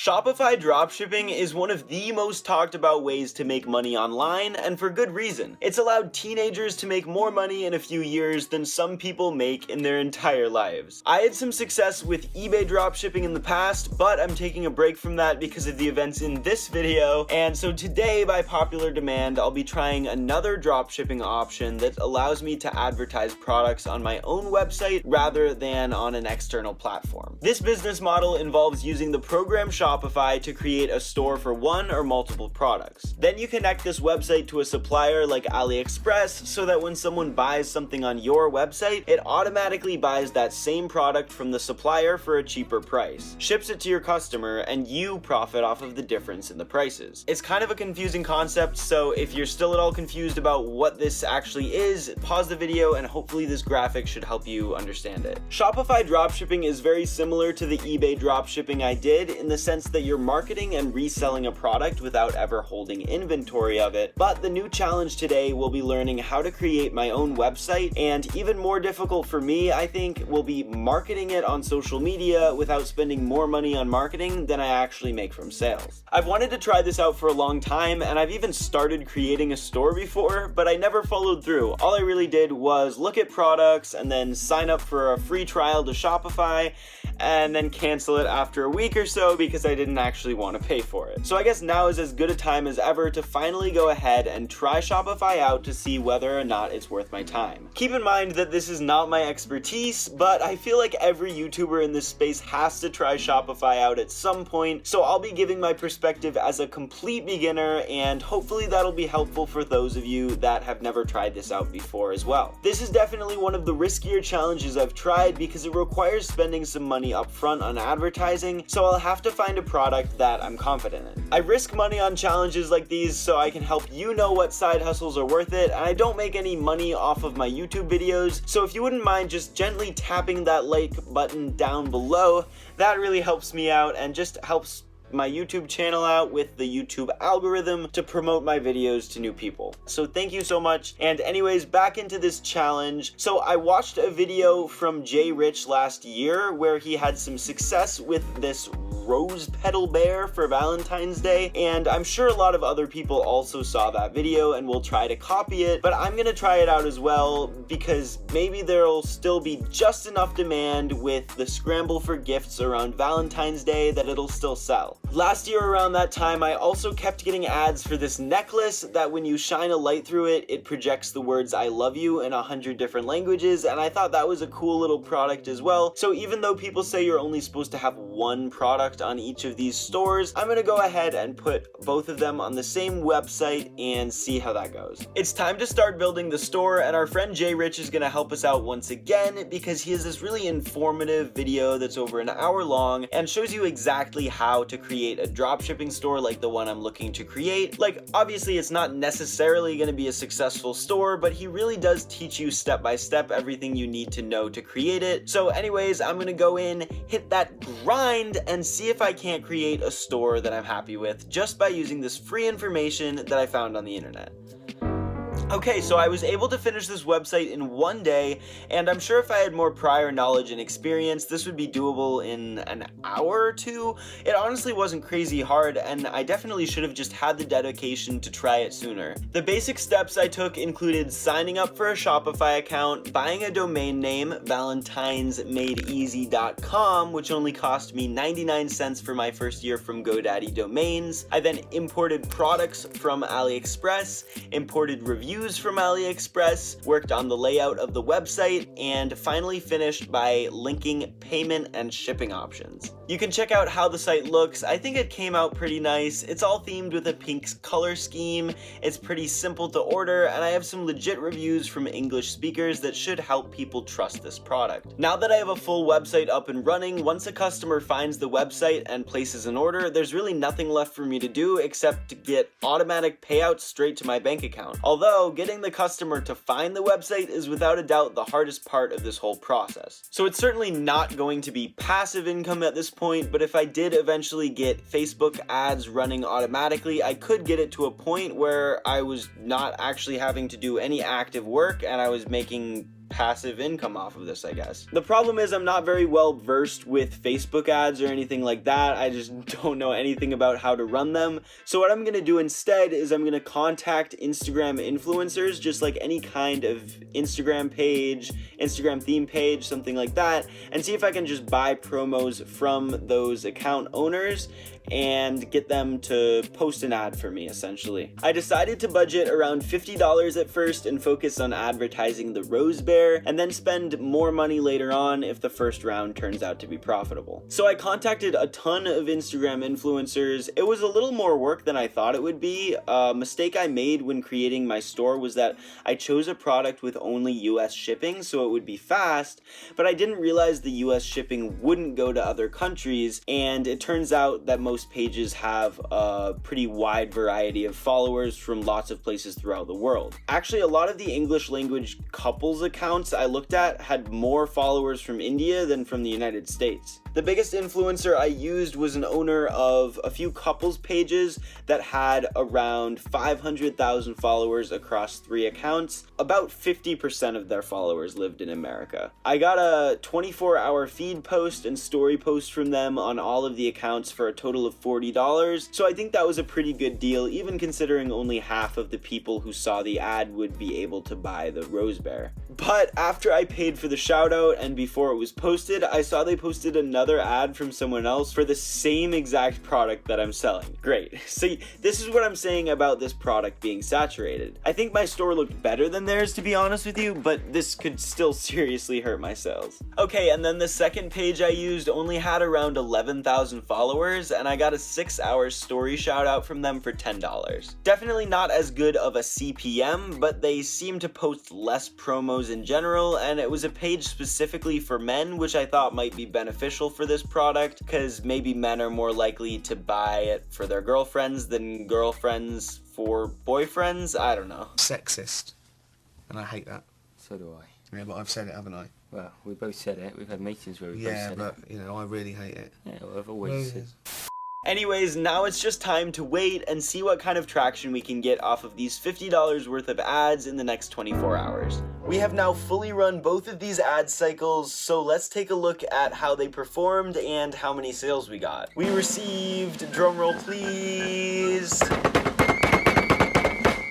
Shopify dropshipping is one of the most talked about ways to make money online, and for good reason. It's allowed teenagers to make more money in a few years than some people make in their entire lives. I had some success with eBay dropshipping in the past, but I'm taking a break from that because of the events in this video, and so today, by popular demand, I'll be trying another dropshipping option that allows me to advertise products on my own website rather than on an external platform. This business model involves using the program Shopify to create a store for one or multiple products. Then you connect this website to a supplier like AliExpress so that when someone buys something on your website, it automatically buys that same product from the supplier for a cheaper price, ships it to your customer, and you profit off of the difference in the prices. It's kind of a confusing concept, so if you're still at all confused about what this actually is, pause the video and hopefully this graphic should help you understand it. Shopify dropshipping is very similar to the eBay dropshipping I did in the sense that you're marketing and reselling a product without ever holding inventory of it, but the new challenge today will be learning how to create my own website, and even more difficult for me, I think, will be marketing it on social media without spending more money on marketing than I actually make from sales. I've wanted to try this out for a long time, and I've even started creating a store before, but I never followed through. All I really did was look at products and then sign up for a free trial to Shopify, and then cancel it after a week or so because I didn't actually want to pay for it. So I guess now is as good a time as ever to finally go ahead and try Shopify out to see whether or not it's worth my time. Keep in mind that this is not my expertise, but I feel like every YouTuber in this space has to try Shopify out at some point, so I'll be giving my perspective as a complete beginner, and hopefully that'll be helpful for those of you that have never tried this out before as well. This is definitely one of the riskier challenges I've tried because it requires spending some money up front on advertising, so I'll have to find a product that I'm confident in. I risk money on challenges like these so I can help you know what side hustles are worth it, and I don't make any money off of my YouTube videos, so if you wouldn't mind just gently tapping that like button down below, that really helps me out and just helps my YouTube channel out with the YouTube algorithm to promote my videos to new people. So thank you so much. And anyways, back into this challenge. So I watched a video from Jay Rich last year where he had some success with this rose petal bear for Valentine's Day, and I'm sure a lot of other people also saw that video and will try to copy it, but I'm gonna try it out as well because maybe there'll still be just enough demand with the scramble for gifts around Valentine's Day that it'll still sell. Last year around that time, I also kept getting ads for this necklace that when you shine a light through it, it projects the words I love you in 100 different languages, and I thought that was a cool little product as well. So even though people say you're only supposed to have one product on each of these stores, I'm gonna go ahead and put both of them on the same website and see how that goes. It's time to start building the store, and our friend Jay Rich is gonna help us out once again because he has this really informative video that's over an hour long and shows you exactly how to create a dropshipping store like the one I'm looking to create. Like, obviously it's not necessarily gonna be a successful store, but he really does teach you step by step everything you need to know to create it. So anyways, I'm gonna go in, hit that grind, and see if I can't create a store that I'm happy with just by using this free information that I found on the internet. Okay, so I was able to finish this website in one day, and I'm sure if I had more prior knowledge and experience, this would be doable in an hour or two. It honestly wasn't crazy hard, and I definitely should have just had the dedication to try it sooner. The basic steps I took included signing up for a Shopify account, buying a domain name, valentinesmadeeasy.com, which only cost me 99 cents for my first year from GoDaddy Domains. I then imported products from AliExpress, imported reviews from AliExpress, worked on the layout of the website, and finally finished by linking payment and shipping options. You can check out how the site looks. I think it came out pretty nice. It's all themed with a pink color scheme. It's pretty simple to order, and I have some legit reviews from English speakers that should help people trust this product. Now that I have a full website up and running, once a customer finds the website and places an order, there's really nothing left for me to do except to get automatic payouts straight to my bank account. Although getting the customer to find the website is without a doubt the hardest part of this whole process. So it's certainly not going to be passive income at this point, but if I did eventually get Facebook ads running automatically, I could get it to a point where I was not actually having to do any active work and I was making passive income off of this, I guess. The problem is I'm not very well versed with Facebook ads or anything like that. I just don't know anything about how to run them. So what I'm gonna do instead is I'm gonna contact Instagram influencers, just like any kind of Instagram page, Instagram theme page, something like that, and see if I can just buy promos from those account owners and get them to post an ad for me, essentially. I decided to budget around $50 at first and focus on advertising the Rose Bear, and then spend more money later on if the first round turns out to be profitable. So I contacted a ton of Instagram influencers. It was a little more work than I thought it would be. A mistake I made when creating my store was that I chose a product with only US shipping, so it would be fast, but I didn't realize the US shipping wouldn't go to other countries, and it turns out that most pages have a pretty wide variety of followers from lots of places throughout the world. Actually, a lot of the English language couples accounts I looked at had more followers from India than from the United States. The biggest influencer I used was an owner of a few couples pages that had around 500,000 followers across 3 accounts. About 50% of their followers lived in America. I got a 24-hour feed post and story post from them on all of the accounts for a total of $40, so I think that was a pretty good deal, even considering only half of the people who saw the ad would be able to buy the Rose Bear. But after I paid for the shout out and before it was posted, I saw they posted another ad from someone else for the same exact product that I'm selling. Great. See, this is what I'm saying about this product being saturated. I think my store looked better than theirs, to be honest with you, but this could still seriously hurt my sales. Okay, and then the second page I used only had around 11,000 followers, and I got a 6-hour story shout out from them for $10. Definitely not as good of a CPM, but they seem to post less promos in general, and it was a page specifically for men, which I thought might be beneficial for this product, because maybe men are more likely to buy it for their girlfriends than girlfriends for boyfriends. I don't know. Sexist. And I hate that. So do I. Yeah, but I've said it, haven't I? Well, we both said it. We've had meetings where we both said it. Yeah, but, you know, I really hate it. Yeah, well, I've always said. Anyways, now it's just time to wait and see what kind of traction we can get off of these $50 worth of ads in the next 24 hours. We have now fully run both of these ad cycles, so let's take a look at how they performed and how many sales we got. We received, drumroll please,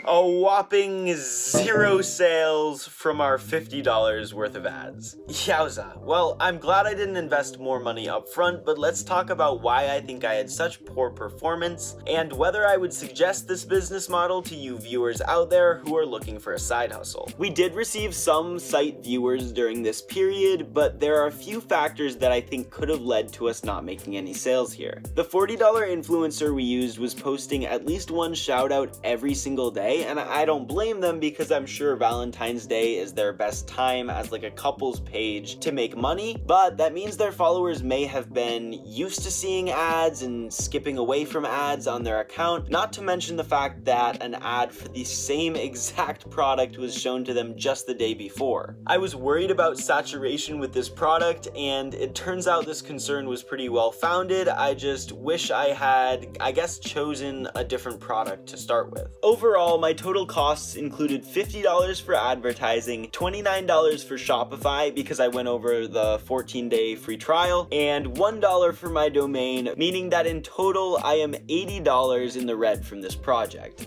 a whopping 0 sales from our $50 worth of ads. Yowza. Well, I'm glad I didn't invest more money up front, but let's talk about why I think I had such poor performance and whether I would suggest this business model to you viewers out there who are looking for a side hustle. We did receive some site viewers during this period, but there are a few factors that I think could have led to us not making any sales here. The $40 influencer we used was posting at least one shout out every single day, and I don't blame them because I'm sure Valentine's Day is their best time as like a couples page to make money, but that means their followers may have been used to seeing ads and skipping away from ads on their account, not to mention the fact that an ad for the same exact product was shown to them just the day before. I was worried about saturation with this product, and it turns out this concern was pretty well founded. I just wish I had, I guess, chosen a different product to start with. Overall, my total costs included $50 for advertising, $29 for Shopify because I went over the 14-day free trial, and $1 for my domain, meaning that in total I am $80 in the red from this project.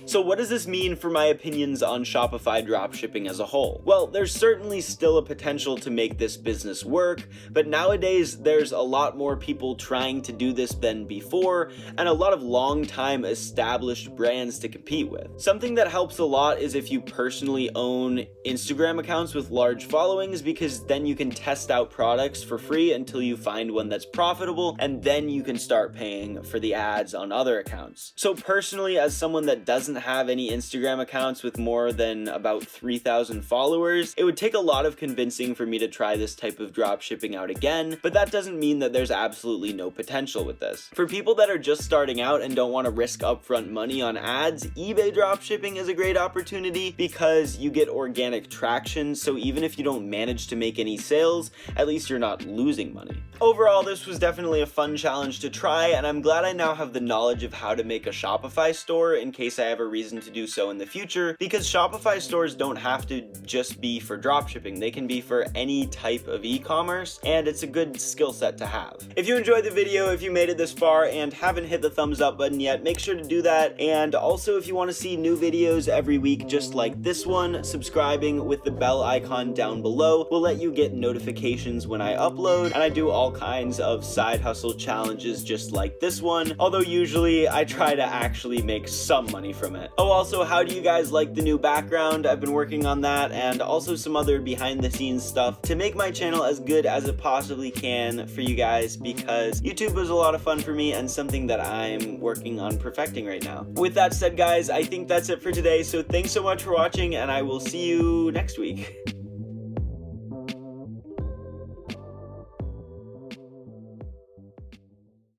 So what does this mean for my opinions on Shopify dropshipping as a whole? Well, there's certainly still a potential to make this business work, but nowadays there's a lot more people trying to do this than before, and a lot of long-time established brands to compete with. Something that helps a lot is if you personally own Instagram accounts with large followings, because then you can test out products for free until you find one that's profitable, and then you can start paying for the ads on other accounts. So personally, as someone that doesn't have any Instagram accounts with more than about 3,000 followers, it would take a lot of convincing for me to try this type of drop shipping out again, but that doesn't mean that there's absolutely no potential with this. For people that are just starting out and don't want to risk upfront money on ads, eBay drop shipping is a great opportunity because you get organic traction, so even if you don't manage to make any sales, at least you're not losing money. Overall, this was definitely a fun challenge to try, and I'm glad I now have the knowledge of how to make a Shopify store in case I ever a reason to do so in the future, because Shopify stores don't have to just be for dropshipping. They can be for any type of e-commerce, and it's a good skill set to have. If you enjoyed the video, if you made it this far and haven't hit the thumbs up button yet, make sure to do that. And also, if you want to see new videos every week just like this one, subscribing with the bell icon down below will let you get notifications when I upload, and I do all kinds of side hustle challenges just like this one, although usually I try to actually make some money from it. Oh, also, how do you guys like the new background? I've been working on that, and also some other behind the scenes stuff to make my channel as good as it possibly can for you guys, because YouTube was a lot of fun for me and something that I'm working on perfecting right now. With that said, guys, I think that's it for today, so thanks so much for watching, and I will see you next week.